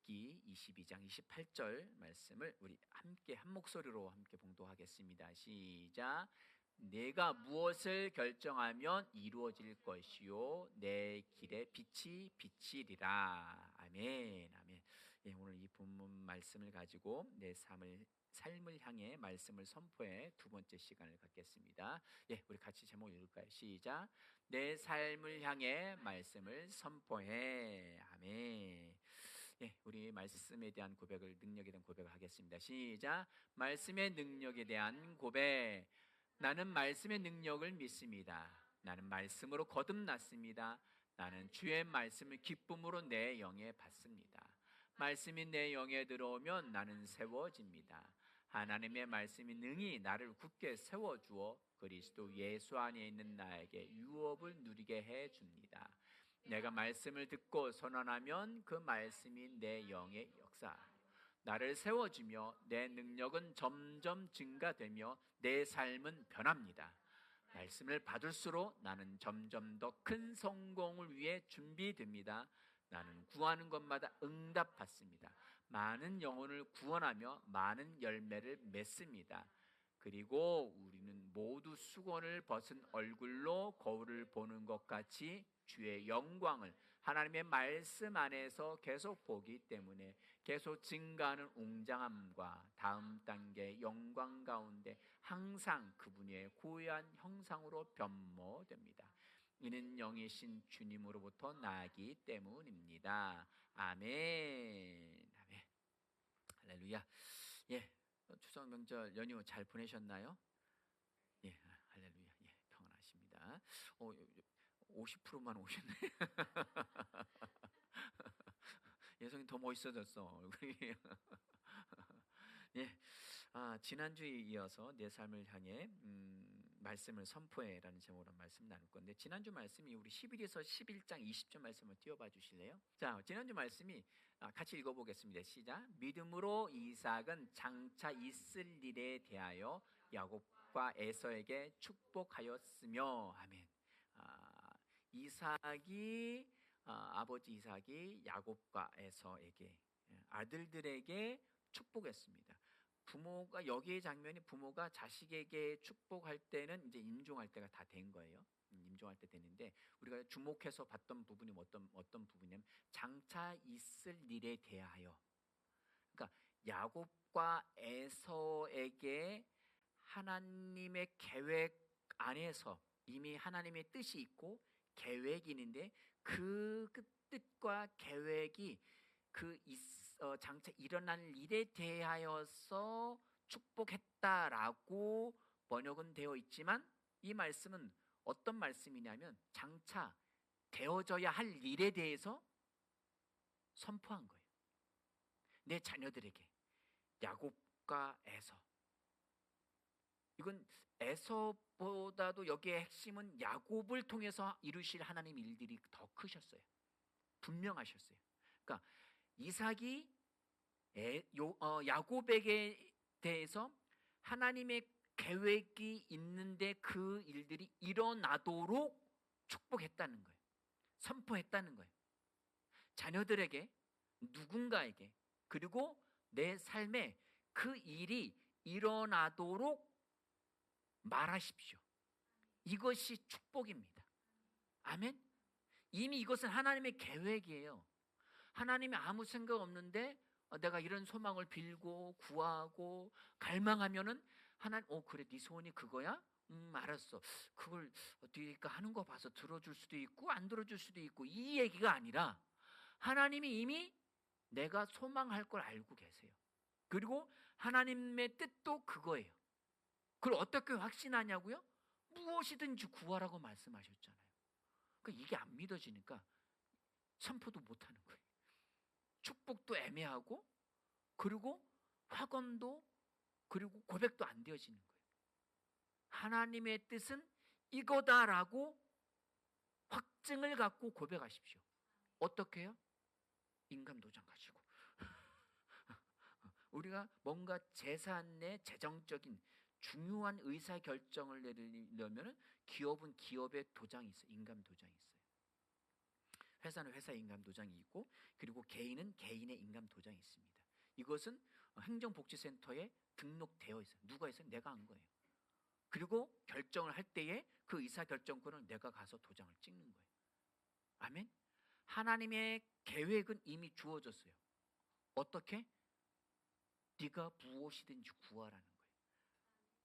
욥기 22장 28절 말씀을 우리 함께 한 목소리로 함께 봉독하겠습니다. 시작. 내가 무엇을 결정하면 이루어질 것이요 내 길에 빛이 비치리라. 아멘. 아멘. 예, 오늘 이 본문 말씀을 가지고 내 삶을 향해 말씀을 선포해 두 번째 시간을 갖겠습니다. 예, 우리 같이 제목 읽을까요? 시작. 내 삶을 향해 말씀을 선포해. 아멘. 예, 우리 말씀에 대한 고백을, 능력에 대한 고백을 하겠습니다. 시작. 말씀의 능력에 대한 고백. 나는 말씀의 능력을 믿습니다. 나는 말씀으로 거듭났습니다. 나는 주의 말씀을 기쁨으로 내 영에 받습니다. 말씀이 내 영에 들어오면 나는 세워집니다. 하나님의 말씀이 능히 나를 굳게 세워주어 그리스도 예수 안에 있는 나에게 유업을 누리게 해줍니다. 내가 말씀을 듣고 선언하면 그 말씀이 내 영에 역사하며 나를 세워주며 내 능력은 점점 증가되며 내 삶은 변합니다. 말씀을 받을수록 나는 점점 더 큰 성공을 위해 준비됩니다. 나는 구하는 것마다 응답받습니다. 많은 영혼을 구원하며 많은 열매를 맺습니다. 그리고 우리는 모두 수건을 벗은 얼굴로 거울을 보는 것 같이 주의 영광을 하나님의 말씀 안에서 계속 보기 때문에 계속 증가하는 웅장함과 다음 단계 영광 가운데 항상 그분의 고유한 형상으로 변모됩니다. 이는 영이신 주님으로부터 나기 때문입니다. 아멘. 아멘. 할렐루야. 예, 추석 명절 연휴 잘 보내셨나요? 예, 할렐루야. 예, 평안하십니다. 50%만 오셨네. 예성이 더 멋있어졌어, 얼굴이. 예, 지난주에 이어서 내 삶을 향해 말씀을 선포해라는 제목으로 말씀 나눌 건데, 지난주 말씀이 우리 11에서 11장 20절 말씀을 띄워봐 주실래요? 자, 지난주 말씀이 같이 읽어보겠습니다. 시작. 믿음으로 이삭은 장차 있을 일에 대하여 야곱과 에서에게 축복하였으며. 아멘. 이삭이 아버지 이삭이 야곱과 에서에게 아들들에게 축복했습니다. 부모가, 여기의 장면이 부모가 자식에게 축복할 때는 이제 임종할 때가 다 된 거예요. 임종할 때 되는데, 우리가 주목해서 봤던 부분이 어떤 부분이냐면 장차 있을 일에 대하여, 그러니까 야곱과 에서에게 하나님의 계획 안에서 이미 하나님의 뜻이 있고 계획이 있는데, 그 뜻과 계획이 장차 일어날 일에 대하여서 축복했다라고 번역은 되어 있지만, 이 말씀은 어떤 말씀이냐면 장차 되어져야 할 일에 대해서 선포한 거예요. 내 자녀들에게, 야곱과 에서. 이건 에서보다도 여기에 핵심은 야곱을 통해서 이루실 하나님 일들이 더 크셨어요. 분명하셨어요. 그러니까 이삭이 야곱에게 대해서 하나님의 계획이 있는데 그 일들이 일어나도록 축복했다는 거예요. 선포했다는 거예요. 자녀들에게, 누군가에게, 그리고 내 삶에 그 일이 일어나도록 말하십시오. 이것이 축복입니다. 아멘. 이미 이것은 하나님의 계획이에요. 하나님이 아무 생각 없는데 내가 이런 소망을 빌고 구하고 갈망하면은 하나님, 그래, 네 소원이 그거야? 알았어. 그걸 네가 하는 거 봐서 들어줄 수도 있고 안 들어줄 수도 있고, 이 얘기가 아니라 하나님이 이미 내가 소망할 걸 알고 계세요. 그리고 하나님의 뜻도 그거예요. 그걸 어떻게 확신하냐고요? 무엇이든지 구하라고 말씀하셨잖아요. 그러니까 이게 안 믿어지니까 선포도 못하는 거예요. 축복도 애매하고, 그리고 확언도, 그리고 고백도 안 되어지는 거예요. 하나님의 뜻은 이거다라고 확증을 갖고 고백하십시오. 어떻게 해요? 인감도장 가지고. 우리가 뭔가 재산의 재정적인 중요한 의사결정을 내리려면 기업은 기업의 도장이 있어요. 인감도장이 있어요. 회사는 회사의 인감 도장이 있고, 그리고 개인은 개인의 인감 도장이 있습니다. 이것은 행정복지센터에 등록되어 있어요. 누가 있어요? 내가 한 거예요. 그리고 결정을 할 때에 그 의사결정권을 내가 가서 도장을 찍는 거예요. 아멘. 하나님의 계획은 이미 주어졌어요. 어떻게? 네가 무엇이든지 구하라는 거예요.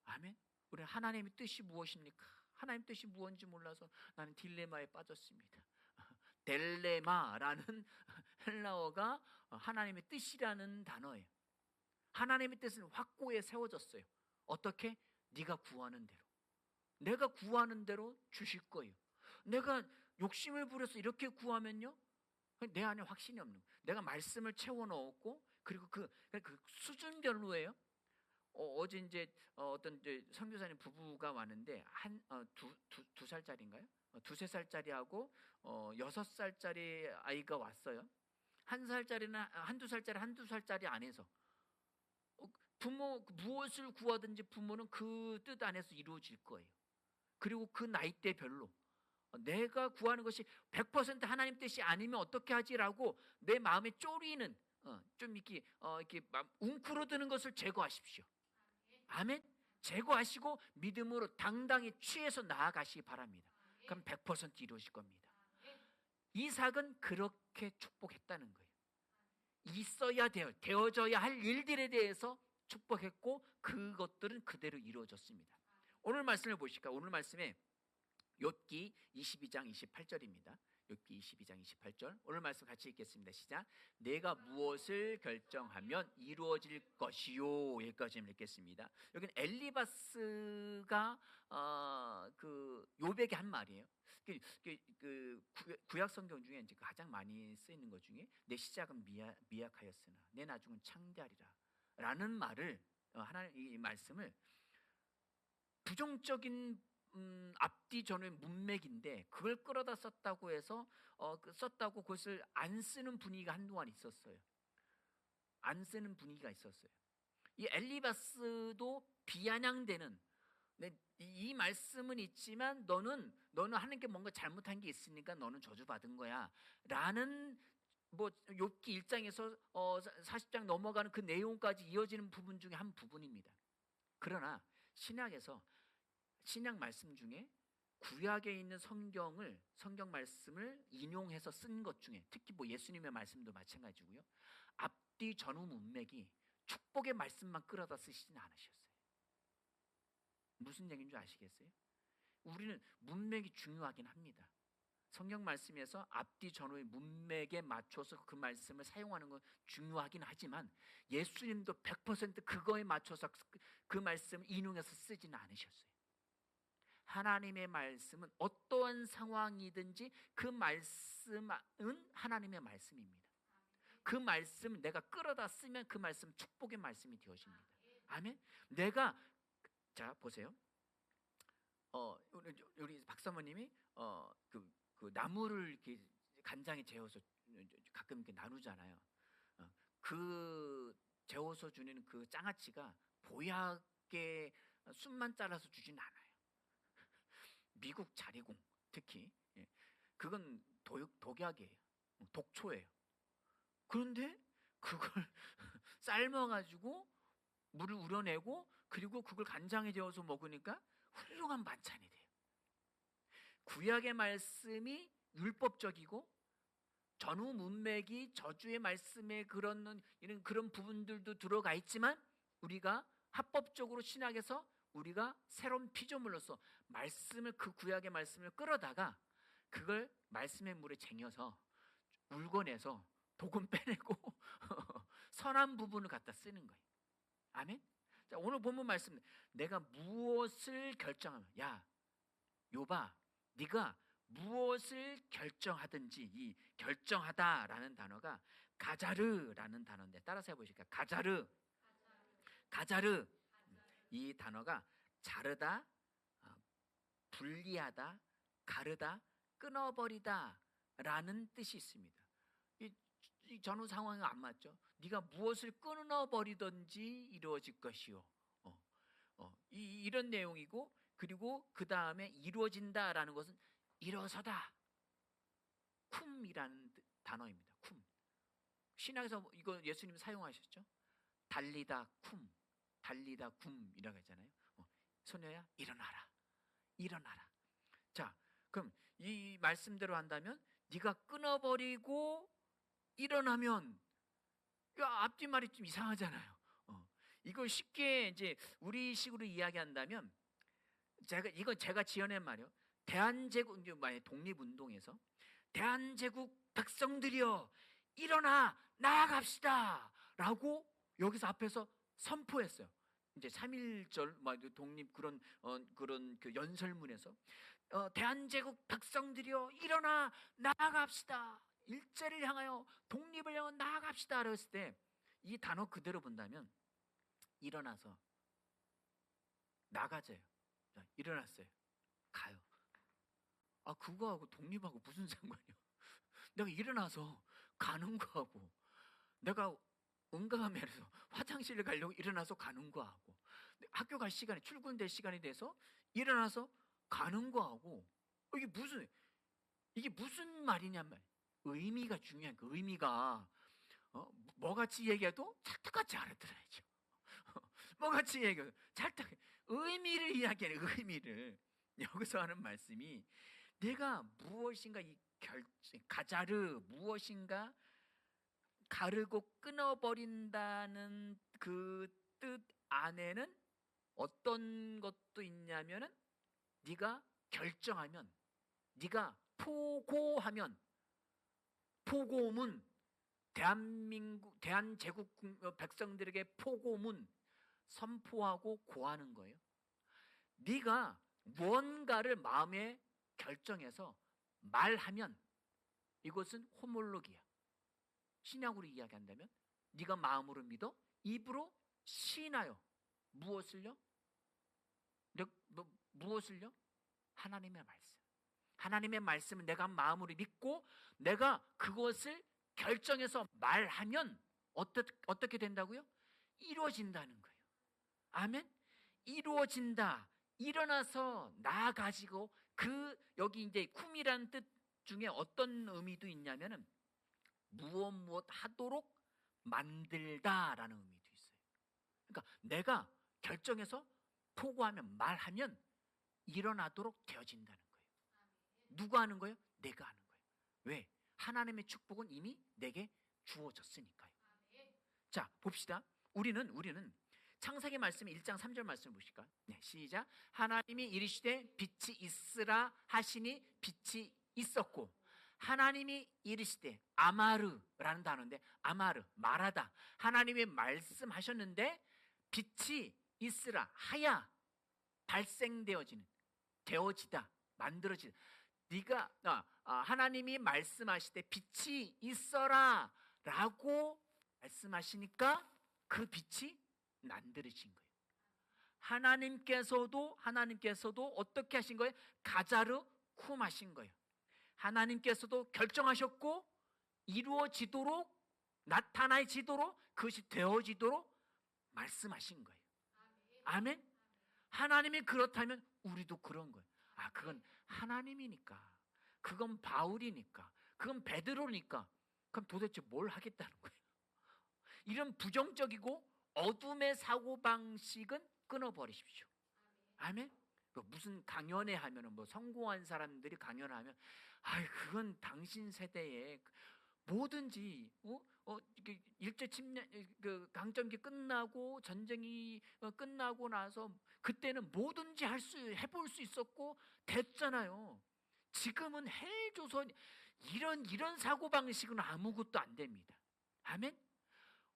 아멘. 우리 하나님의 뜻이 무엇입니까? 하나님 뜻이 무엇인지 몰라서 나는 딜레마에 빠졌습니다. 델레마라는 헬라어가 하나님의 뜻이라는 단어예요. 하나님의 뜻은 확고히 세워졌어요. 어떻게? 네가 구하는 대로. 내가 구하는 대로 주실 거예요. 내가 욕심을 부려서 이렇게 구하면요, 내 안에 확신이 없는 거예요. 내가 말씀을 채워 넣었고, 그리고 그 수준별로예요. 어제 이제 어떤 이제 선교사님 부부가 왔는데 두 살짜리인가요? 두세 살짜리하고 6살짜리 아이가 왔어요. 한 살짜리나 한두 살짜리 안에서 부모 무엇을 구하든지 부모는 그 뜻 안에서 이루어질 거예요. 그리고 그 나이대별로 내가 구하는 것이 100% 하나님 뜻이 아니면 어떻게 하지라고 내 마음에 쪼리는 좀 이렇게 웅크러드는 것을 제거하십시오. 아멘. 제거하시고 믿음으로 당당히 취해서 나아가시기 바랍니다. 그럼 100% 이루어질 겁니다. 이삭은 그렇게 축복했다는 거예요. 있어야 돼요. 되어져야 할 일들에 대해서 축복했고, 그것들은 그대로 이루어졌습니다. 오늘 말씀을 보실까요? 오늘 말씀에 욥기 22장 28절입니다. 욥기 22장 28절. 오늘 말씀 같이 읽겠습니다. 시작. 내가 무엇을 결정하면 이루어질 것이요. 여기까지 읽겠습니다. 여기는 엘리바스가 그 욥에게 한 말이에요. 구약 성경 중에 이제 가장 많이 쓰이는 것 중에 내 시작은 미약하였으나 내 나중은 창대하리라라는 말을 하나님 이 말씀을 부정적인 앞뒤 전의 문맥인데 그걸 끌어다 썼다고 해서 썼다고 그것을 안 쓰는 분위기가 한동안 있었어요. 안 쓰는 분위기가 있었어요. 이 엘리바스도 비아냥대는 이 말씀은 있지만 너는 하는 게 뭔가 잘못한 게 있으니까 너는 저주받은 거야 라는 욥기 1장에서 40장 넘어가는 그 내용까지 이어지는 부분 중에 한 부분입니다. 그러나 신약 말씀 중에 구약에 있는 성경 말씀을 인용해서 쓴 것 중에 특히 예수님의 말씀도 마찬가지고요. 앞뒤 전후 문맥이 축복의 말씀만 끌어다 쓰시지는 않으셨어요. 무슨 얘기인 줄 아시겠어요? 우리는 문맥이 중요하긴 합니다. 성경 말씀에서 앞뒤 전후의 문맥에 맞춰서 그 말씀을 사용하는 건 중요하긴 하지만 예수님도 100% 그거에 맞춰서 그 말씀을 인용해서 쓰지는 않으셨어요. 하나님의 말씀은 어떠한 상황이든지 그 말씀은 하나님의 말씀입니다. 그 말씀 내가 끌어다 쓰면 그 말씀 축복의 말씀이 되어집니다. 아멘. 자 보세요. 우리 박사모님이 그 나무를 이렇게 간장에 재워서 가끔 이렇게 나누잖아요. 그 재워서 주는 그 장아찌가 보약의 순만 잘라서 주진 않아요. 미국 자리공 특히 그건 독약이에요. 독초예요. 그런데 그걸 삶아가지고 물을 우려내고 그리고 그걸 간장에 재워서 먹으니까 훌륭한 반찬이 돼요. 구약의 말씀이 율법적이고 전후 문맥이 저주의 말씀에 그런 부분들도 들어가 있지만 우리가 합법적으로 신학에서 우리가 새로운 피조물로서 그 구약의 말씀을 끌어다가 그걸 말씀의 물에 쟁여서 울궈내서 독은 빼내고 선한 부분을 갖다 쓰는 거예요. 아멘. 자, 오늘 본문 말씀 내가 무엇을 결정하면 욥아 네가 무엇을 결정하든지 이 결정하다라는 단어가 가자르라는 단어인데 따라서 해보실까요? 가자르 이 단어가 자르다, 분리하다, 가르다, 끊어버리다 라는 뜻이 있습니다. 이 전후 상황이 안 맞죠? 네가 무엇을 끊어버리든지 이루어질 것이요. 이런 내용이고 그리고 그 다음에 이루어진다라는 것은 일어서다. 쿰이라는 단어입니다. 쿰. 신약에서 이거 예수님 사용하셨죠? 달리다 쿰, 달리다 굼이라고 했잖아요. 소녀야 일어나라, 일어나라. 자, 그럼 이 말씀대로 한다면 네가 끊어버리고 일어나면, 앞뒤 말이 좀 이상하잖아요. 이걸 쉽게 이제 우리식으로 이야기한다면, 제가 지어낸 말이요. 대한제국 만약 독립운동에서 대한제국 백성들이여 일어나 나아갑시다라고 여기서 앞에서 선포했어요. 이제 3.1절 독립 그런 그 연설문에서 대한제국 백성들이여 일어나 나아갑시다. 일제를 향하여 독립을 향하여 나아갑시다. 그랬을 때 이 단어 그대로 본다면 일어나서 나가져요. 자, 일어났어요. 가요. 그거하고 독립하고 무슨 상관이야? 내가 일어나서 가는 거하고, 내가 응가하면서 화장실을 가려고 일어나서 가는 거하고, 학교 갈 시간에 출근될 시간이 돼서 일어나서 가는 거하고, 이게 무슨 말이냐면 의미가 중요한 그 의미가 뭐같이 얘기해도 찰떡같이 알아들어야죠. 뭐같이 얘기해도 찰떡, 의미를 이야기하는 의미를 여기서 하는 말씀이, 내가 무엇인가 가자르 무엇인가 가르고 끊어버린다는 그 뜻 안에는 어떤 것도 있냐면은, 네가 결정하면, 네가 포고하면, 포고문, 대한제국 백성들에게 포고문 선포하고 고하는 거예요. 네가 무언가를 마음에 결정해서 말하면 이것은 호몰로기야. 신약으로 이야기한다면 네가 마음으로 믿어 입으로 시인하여 무엇을요? 무엇을요? 하나님의 말씀. 하나님의 말씀을 내가 마음으로 믿고 내가 그것을 결정해서 말하면 어떻게 된다고요? 이루어진다는 거예요. 아멘? 이루어진다. 일어나서 나아가지고, 여기 이제 쿰이라는 뜻 중에 어떤 의미도 있냐면은 무엇 하도록 만들다라는 의미도 있어요. 그러니까 내가 결정해서 포고하면, 말하면 일어나도록 되어진다는 거예요. 누가 하는 거예요? 내가 하는 거예요. 왜? 하나님의 축복은 이미 내게 주어졌으니까요. 자, 봅시다. 우리는 창세기 말씀 1장 3절 말씀 보실까요? 네, 시작. 하나님이 이르시되 빛이 있으라 하시니 빛이 있었고, 하나님이 이르시되, 아마르라는 단어인데, 아마르 말하다. 하나님이 말씀하셨는데 빛이 있으라 하야 발생되어지는, 되어지다, 만들어지다. 네가 하나님이 말씀하시되 빛이 있어라 라고 말씀하시니까 그 빛이 만들어진 거예요. 하나님께서도 어떻게 하신 거예요? 가자르 쿰 하신 거예요. 하나님께서도 결정하셨고 이루어지도록, 나타나지도록, 그것이 되어지도록 말씀하신 거예요. 아멘. 하나님이 그렇다면 우리도 그런 거예요. 그건 하나님이니까, 그건 바울이니까, 그건 베드로니까, 그럼 도대체 뭘 하겠다는 거예요? 이런 부정적이고 어둠의 사고방식은 끊어버리십시오. 아멘. 무슨 강연회 하면은, 성공한 사람들이 강연하면, 그건 당신 세대에 뭐든지 일제 침략 강점기 끝나고 전쟁이 끝나고 나서 그때는 뭐든지 해볼 수 있었고 됐잖아요. 지금은 헬조선 이런 사고방식은 아무것도 안 됩니다. 아멘.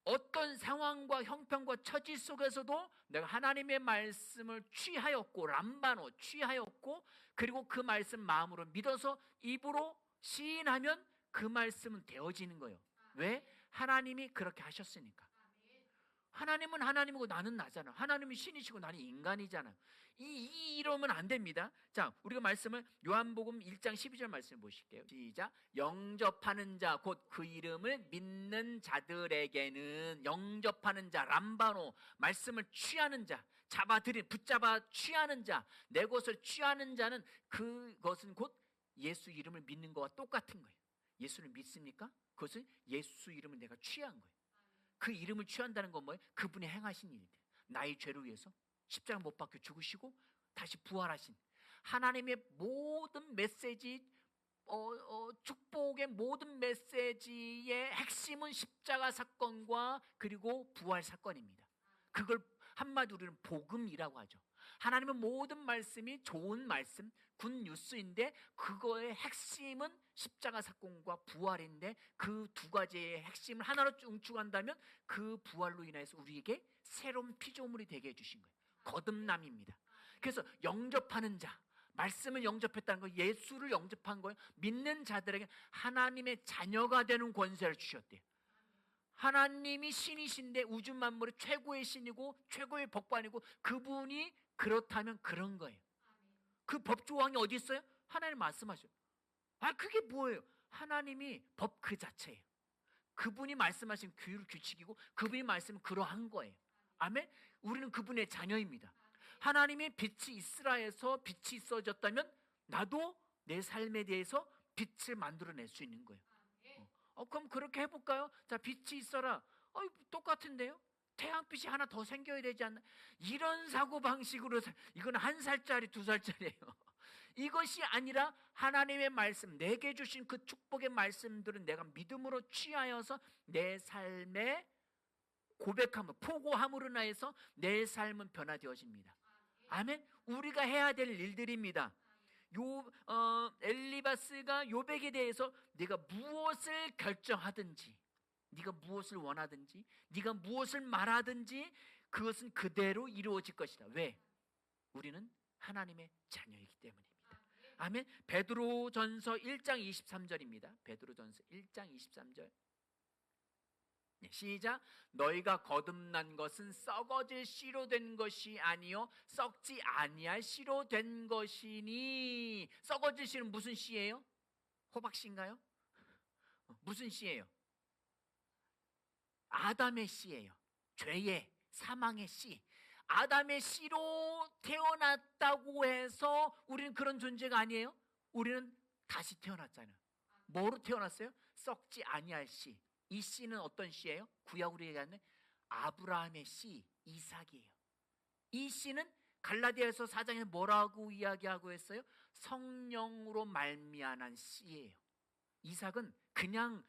어떤 상황과 형편과 처지 속에서도 내가 하나님의 말씀을 취하였고, 람바노 취하였고, 그리고 그 말씀 마음으로 믿어서 입으로 시인하면 그 말씀은 되어지는 거예요. 왜? 하나님이 그렇게 하셨으니까. 하나님은 하나님이고 나는 나잖아. 하나님은 신이시고 나는 인간이잖아. 이러면 안 됩니다. 자, 우리가 말씀을 요한복음 1장 12절 말씀 보실게요. 시작. 영접하는 자, 곧 그 이름을 믿는 자들에게는, 영접하는 자, 람바노, 말씀을 취하는 자, 붙잡아 취하는 자, 내 것을 취하는 자는, 그것은 곧 예수 이름을 믿는 것과 똑같은 거예요. 예수를 믿습니까? 그것은 예수 이름을 내가 취한 거예요. 그 이름을 취한다는 건 뭐예요? 그분이 행하신 일이에요. 나의 죄를 위해서 십자가 못 박혀 죽으시고 다시 부활하신 하나님의 모든 메시지, 축복의 모든 메시지의 핵심은 십자가 사건과 그리고 부활 사건입니다. 그걸 한마디로 우리는 복음이라고 하죠. 하나님은 모든 말씀이 좋은 말씀, 굿뉴스인데 그거의 핵심은 십자가 사건과 부활인데 그 두 가지의 핵심을 하나로 응축한다면 그 부활로 인해서 우리에게 새로운 피조물이 되게 해주신 거예요. 거듭남입니다. 그래서 영접하는 자, 말씀을 영접했다는 거, 예수를 영접한 거예요. 믿는 자들에게 하나님의 자녀가 되는 권세를 주셨대요. 하나님이 신이신데 우주 만물의 최고의 신이고 최고의 법관이고 그분이 그렇다면 그런 거예요. 그 법조항이 어디 있어요? 하나님 말씀하셔요. 그게 뭐예요? 하나님이 법 그 자체예요. 그분이 말씀하신 규칙이고 그분이 말씀은 그러한 거예요. 아멘? 우리는 그분의 자녀입니다. 하나님의 빛이 있으라 해서 빛이 있어졌다면 나도 내 삶에 대해서 빛을 만들어낼 수 있는 거예요. 그럼 그렇게 해볼까요? 자, 빛이 있어라. 똑같은데요? 태양빛이 하나 더 생겨야 되지 않나? 이런 사고방식으로 이건 1살짜리 2살짜리예요. 이것이 아니라 하나님의 말씀, 내게 주신 그 축복의 말씀들은 내가 믿음으로 취하여서 내 삶에 고백함을, 포고함으로 인하여서 내 삶은 변화되어집니다. 아멘. 우리가 해야 될 일들입니다. 엘리바스가 요백에 대해서 네가 무엇을 결정하든지, 네가 무엇을 원하든지, 네가 무엇을 말하든지 그것은 그대로 이루어질 것이다. 왜? 우리는 하나님의 자녀이기 때문입니다. 아멘. 베드로전서 1장 23절입니다. 베드로전서 1장 23절. 시작. 너희가 거듭난 것은 썩어질 씨로 된 것이 아니요 썩지 아니할 씨로 된 것이니. 썩어질 씨는 무슨 씨예요? 호박씨인가요? 무슨 씨예요? 아담의 씨예요. 죄의 사망의 씨. 아담의 씨로 태어났다고 해서 우리는 그런 존재가 아니에요. 우리는 다시 태어났잖아요. 뭐로 태어났어요? 썩지 아니할 씨. 이 씨는 어떤 씨예요? 구약으로 얘기하는 아브라함의 씨, 이삭이에요. 이 씨는 갈라디아서 4장에서 뭐라고 이야기하고 했어요? 성령으로 말미암은 씨예요. 이삭은 그냥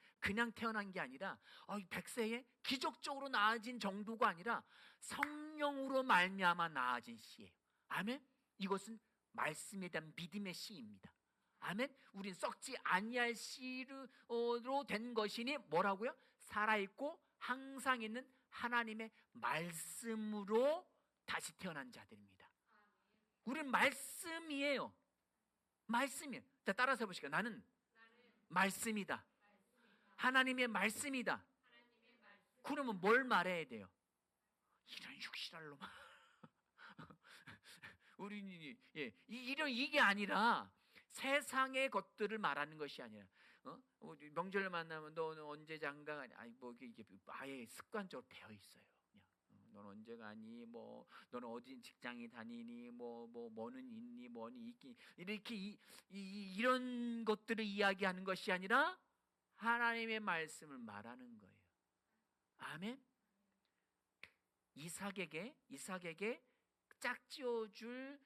태어난 게 아니라 100세에 기적적으로 나아진 정도가 아니라 성령으로 말미암아 나아진 씨예요. 아멘. 이것은 말씀에 대한 믿음의 씨입니다. 아멘. 우린 썩지 아니할 씨로 된 것이니 뭐라고요? 살아있고 항상 있는 하나님의 말씀으로 다시 태어난 자들입니다. 우린 말씀이에요. 말씀이에요. 자, 따라서 해보실까요? 나는 말씀이다. 하나님의 말씀이다. 그러면 뭘 말해야 돼요? 이런 육신알로 우리 이게 아니라 세상의 것들을 말하는 것이 아니라 명절을 만나면 너는 언제 장가 가니? 이게 아예 습관적으로 배어 있어요. 너는 언제 가니? 너는 어디 직장에 다니니? 뭐는 있니? 뭐는 있기? 이렇게 이런 것들을 이야기하는 것이 아니라 하나님의 말씀을 말하는 거예요. 아멘. 이삭에게 짝지어줄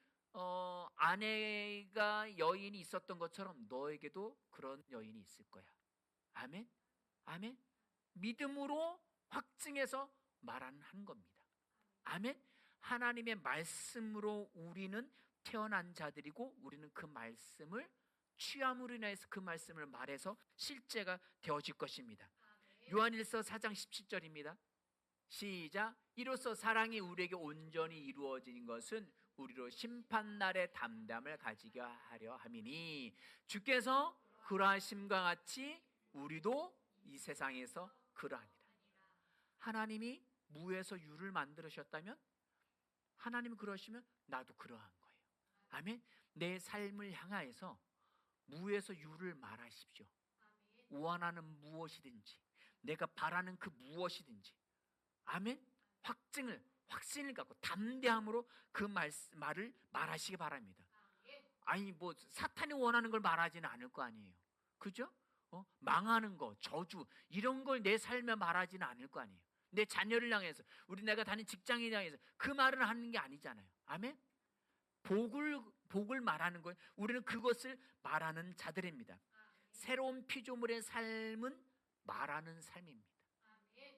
아내가 여인이 있었던 것처럼 너에게도 그런 여인이 있을 거야. 아멘. 아멘. 믿음으로 확증해서 말하는 겁니다. 아멘. 하나님의 말씀으로 우리는 태어난 자들이고 우리는 그 말씀을 취함으로 인해서 그 말씀을 말해서 실제가 되어질 것입니다. 요한일서 4장 17절입니다. 시작. 이로써 사랑이 우리에게 온전히 이루어진 것은 우리로 심판날의 담담을 가지게 하려 함이니 주께서 그러하심과 같이 우리도 이 세상에서 그러하니라. 하나님이 무에서 유를 만들으셨다면 하나님이 그러시면 나도 그러한 거예요. 아멘. 내 삶을 향하여서 무에서 유를 말하십시오. 원하는 무엇이든지 내가 바라는 그 무엇이든지 아멘. 확신을 갖고 담대함으로 그 말을 말하시기 바랍니다. 사탄이 원하는 걸 말하지는 않을 거 아니에요. 그죠? 망하는 거, 저주 이런 걸 내 삶에 말하지는 않을 거 아니에요. 내 자녀를 향해서, 내가 다니는 직장인 향해서 그 말을 하는 게 아니잖아요. 아멘. 복을 말하는 거예요. 우리는 그것을 말하는 자들입니다. 새로운 피조물의 삶은 말하는 삶입니다.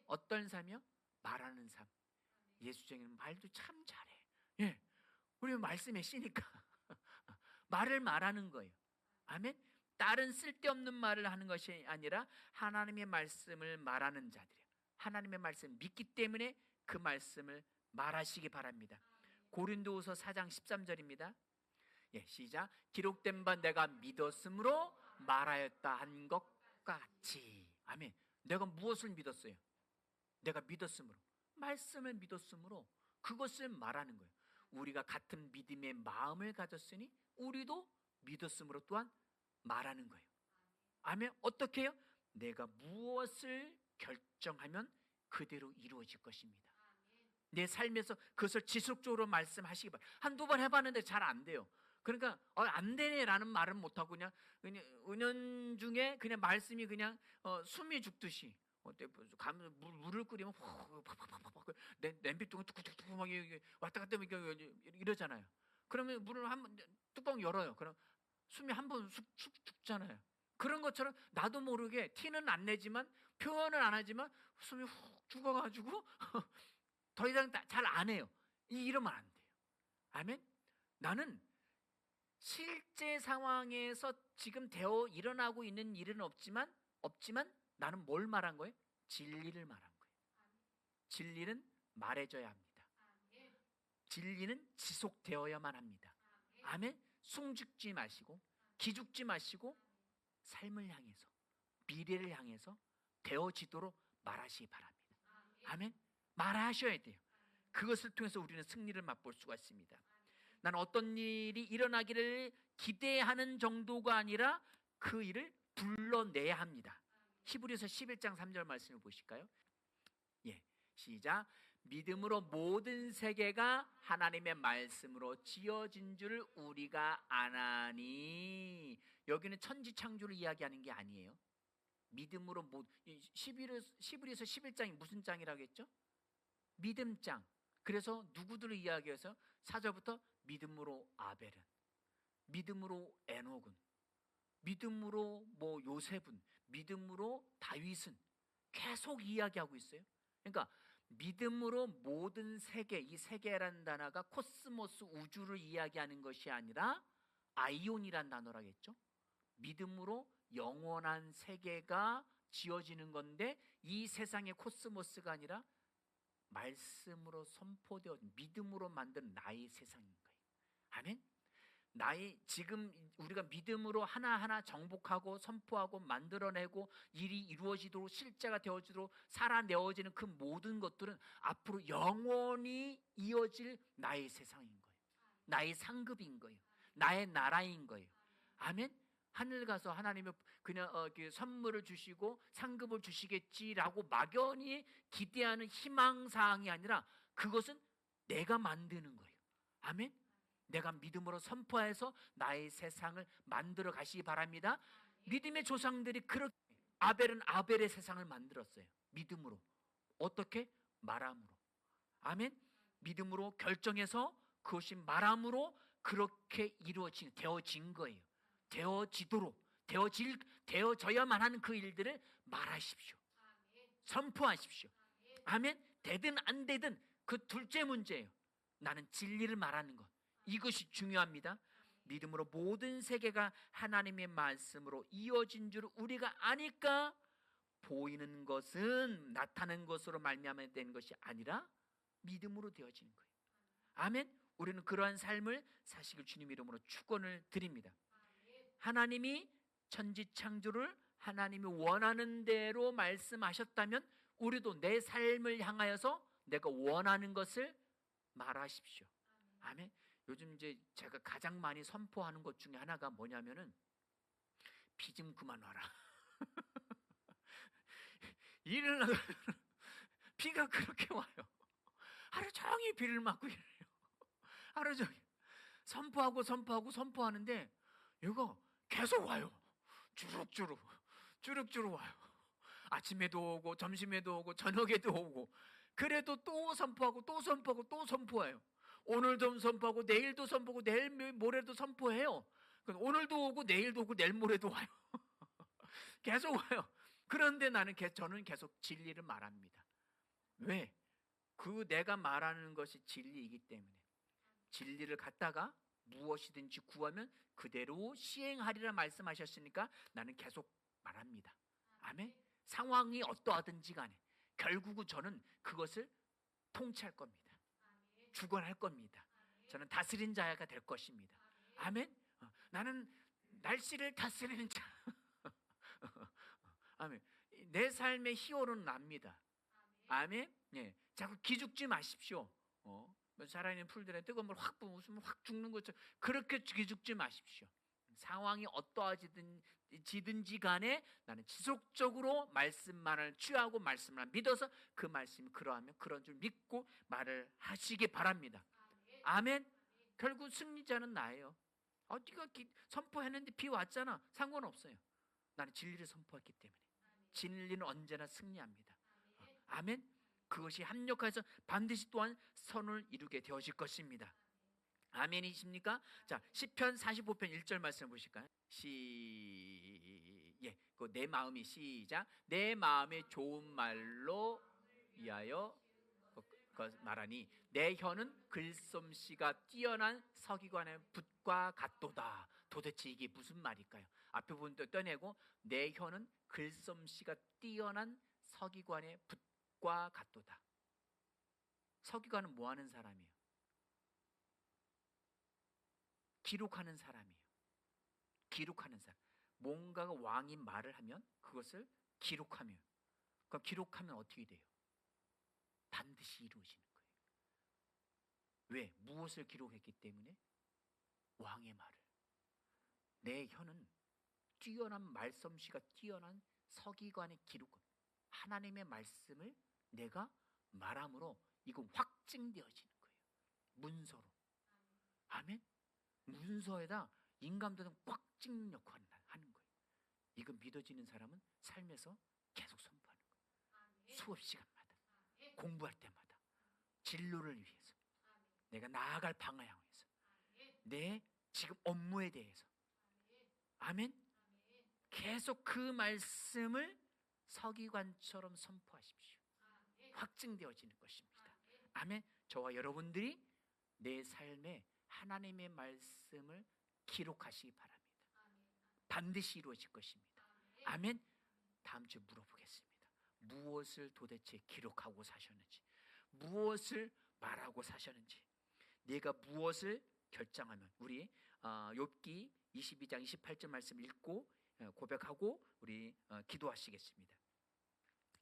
어떤 삶이요? 말하는 삶. 예수쟁이는 말도 참 잘해. 예, 우리 말씀에 쓰니까 말을 말하는 거예요. 아멘. 다른 쓸데없는 말을 하는 것이 아니라 하나님의 말씀을 말하는 자들이에요. 하나님의 말씀을 믿기 때문에 그 말씀을 말하시기 바랍니다. 고린도후서 4장 13절입니다. 예, 시작. 기록된 바 내가 믿었으므로 말하였다 한 것 같이. 아멘. 내가 무엇을 믿었어요? 내가 믿었으므로, 말씀을 믿었으므로 그것을 말하는 거예요. 우리가 같은 믿음의 마음을 가졌으니 우리도 믿었으므로 또한 말하는 거예요. 아멘. 어떻게 해요? 내가 무엇을 결정하면 그대로 이루어질 것입니다. 내 삶에서 그것을 지속적으로 말씀하시기 바랍니다. 한두 번 해봤는데 잘 안 돼요. 그러니까 안 되네라는 말은 못하고 그냥 은연중에 그냥 말씀이 그냥 숨이 죽듯이 가면 물을 끓이면 냄비통에 뚝뚝뚝 막 왔다 갔다 이러잖아요. 그러면 물을 한번 뚜껑 열어요. 그럼 숨이 한 번 쑥 죽잖아요. 그런 것처럼 나도 모르게 티는 안 내지만, 표현을 안 하지만 숨이 훅 죽어가지고 더 이상 잘 안 해요. 이러면 안 돼요. 아멘. 나는 실제 상황에서 지금 되어 일어나고 있는 일은 없지만 나는 뭘 말한 거예요? 진리를 말한 거예요. 진리는 말해줘야 합니다. 진리는 지속되어야만 합니다. 아멘. 숨죽지 마시고 기죽지 마시고 삶을 향해서, 미래를 향해서 되어지도록 말하시기 바랍니다. 아멘. 말하셔야 돼요. 그것을 통해서 우리는 승리를 맛볼 수가 있습니다. 나는 어떤 일이 일어나기를 기대하는 정도가 아니라 그 일을 불러내야 합니다. 히브리서 11장 3절 말씀을 보실까요? 예, 시작. 믿음으로 모든 세계가 하나님의 말씀으로 지어진 줄 우리가 아나니. 여기는 천지창조를 이야기하는 게 아니에요. 믿음으로 히브리서 11장이 무슨 장이라고 했죠? 믿음장. 그래서 누구들을 이야기해서 4절부터 믿음으로 아벨은, 믿음으로 에녹은, 믿음으로 요셉은, 믿음으로 다윗은 계속 이야기하고 있어요. 그러니까 믿음으로 모든 세계, 이 세계라는 단어가 코스모스, 우주를 이야기하는 것이 아니라 아이온이란 단어라겠죠. 믿음으로 영원한 세계가 지어지는 건데, 이 세상의 코스모스가 아니라 말씀으로 선포되어 믿음으로 만든 나의 세상인 거예요. 아멘. 지금 우리가 믿음으로 하나하나 정복하고 선포하고 만들어내고 일이 이루어지도록, 실제가 되어지도록 살아내어지는 그 모든 것들은 앞으로 영원히 이어질 나의 세상인 거예요. 나의 상급인 거예요. 나의 나라인 거예요. 아멘. 하늘 가서 하나님이 그냥 선물을 주시고 상급을 주시겠지라고 막연히 기대하는 희망사항이 아니라 그것은 내가 만드는 거예요. 아멘. 내가 믿음으로 선포해서 나의 세상을 만들어 가시기 바랍니다. 믿음의 조상들이 그렇게, 아벨은 아벨의 세상을 만들었어요. 믿음으로. 어떻게? 말함으로. 아멘. 믿음으로 결정해서 그것이 말함으로 그렇게 되어진 거예요. 되어져야만 하는 그 일들을 말하십시오. 선포하십시오. 아멘. 되든 안 되든 그 둘째 문제예요. 나는 진리를 말하는 것, 이것이 중요합니다. 믿음으로 모든 세계가 하나님의 말씀으로 이어진 줄 우리가 아니까 보이는 것은 나타나는 것으로 말미암아 된 것이 아니라 믿음으로 되어지는 거예요. 아멘. 우리는 그러한 삶을 사시길 주님 이름으로 축원을 드립니다. 하나님이 천지창조를 하나님이 원하는 대로 말씀하셨다면 우리도 내 삶을 향하여서 내가 원하는 것을 말하십시오. 아멘. 요즘 이제 제가 가장 많이 선포하는 것 중에 하나가 뭐냐면은 비 좀 그만 와라. 일을 비가 그렇게 와요. 하루 종일 비를 맞고 이래요. 하루 종일 선포하는데 이거 계속 와요. 주룩주룩 주룩주룩 와요. 아침에도 오고 점심에도 오고 저녁에도 오고. 그래도 또 선포하고 또 선포하고 또 선포해요. 오늘도 선포하고 내일도 선포하고 내일 모레도 선포해요. 오늘도 오고 내일도 오고 내일 모레도 와요. 계속 와요. 그런데 저는 계속 진리를 말합니다. 왜? 그 내가 말하는 것이 진리이기 때문에. 진리를 갖다가 무엇이든지 구하면 그대로 시행하리라 말씀하셨으니까 나는 계속 말합니다. 아멘. 상황이 어떠하든지 간에 결국은 저는 그것을 통치할 겁니다. 주관할 겁니다. 저는 다스린 자가 될 것입니다. 아멘. 나는 날씨를 다스리는 자. 아멘. 내 삶의 히어로는 납니다. 아멘. 예. 자꾸 기죽지 마십시오. 살아있는 풀들에 뜨거운 물 확 부으면 확 죽는 것처럼 그렇게 기죽지 마십시오. 상황이 어떠하지든지 간에 나는 지속적으로 말씀만을 취하고 말씀만 믿어서 그 말씀이 그러하면 그런 줄 믿고 말을 하시기 바랍니다. 아멘. 결국 승리자는 나예요. 네가 선포했는데 비 왔잖아. 상관없어요. 나는 진리를 선포했기 때문에. 진리는 언제나 승리합니다. 아멘. 그것이 합력해서 반드시 또한 선을 이루게 되어질 것입니다. 아멘이십니까? 자, 시편 45편 1절 말씀 보실까요? 내 마음이 시작. 내 마음의 좋은 말로 위하여 말하니 내 혀는 글솜씨가 뛰어난 서기관의 붓과 같도다. 도대체 이게 무슨 말일까요? 앞에 부분도 떼내고 내 혀는 글솜씨가 뛰어난 서기관의 붓과 같도다. 서기관은 뭐 하는 사람이에요? 기록하는 사람이에요. 기록하는 사람. 뭔가가 왕이 말을 하면 그것을 기록하면, 그럼 기록하면 어떻게 돼요? 반드시 이루어지는 거예요. 왜? 무엇을 기록했기 때문에? 왕의 말을. 내 혀는 뛰어난 말솜씨가 뛰어난 서기관의 기록, 하나님의 말씀을 내가 말함으로 이건 확증되어지는 거예요. 문서로. 아멘. 문서에다 인감도는 꽉 찍는 역할을 하는 거예요. 이거 믿어지는 사람은 삶에서 계속 선포하는 거예요. 수업 시간마다, 공부할 때마다, 진로를 위해서, 내가 나아갈 방향에서, 내 지금 업무에 대해서. 아멘. 계속 그 말씀을 서기관처럼 선포하십시오. 확증되어지는 것입니다. 아멘. 저와 여러분들이 내 삶에 하나님의 말씀을 기록하시기 바랍니다. 반드시 이루어질 것입니다. 아멘. 다음 주에 물어보겠습니다. 무엇을 도대체 기록하고 사셨는지, 무엇을 말하고 사셨는지, 내가 무엇을 결정하면, 우리 욥기 22장 28절 말씀 읽고 고백하고 우리 기도하시겠습니다.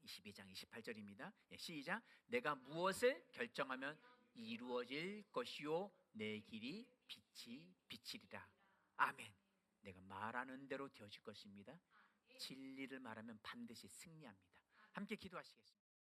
22장 28절입니다. 시작. 내가 무엇을 결정하면 이루어질 것이요 내 길이 빛이 비치리라. 아멘. 내가 말하는 대로 되어질 것입니다. 진리를 말하면 반드시 승리합니다. 함께 기도하시겠습니다.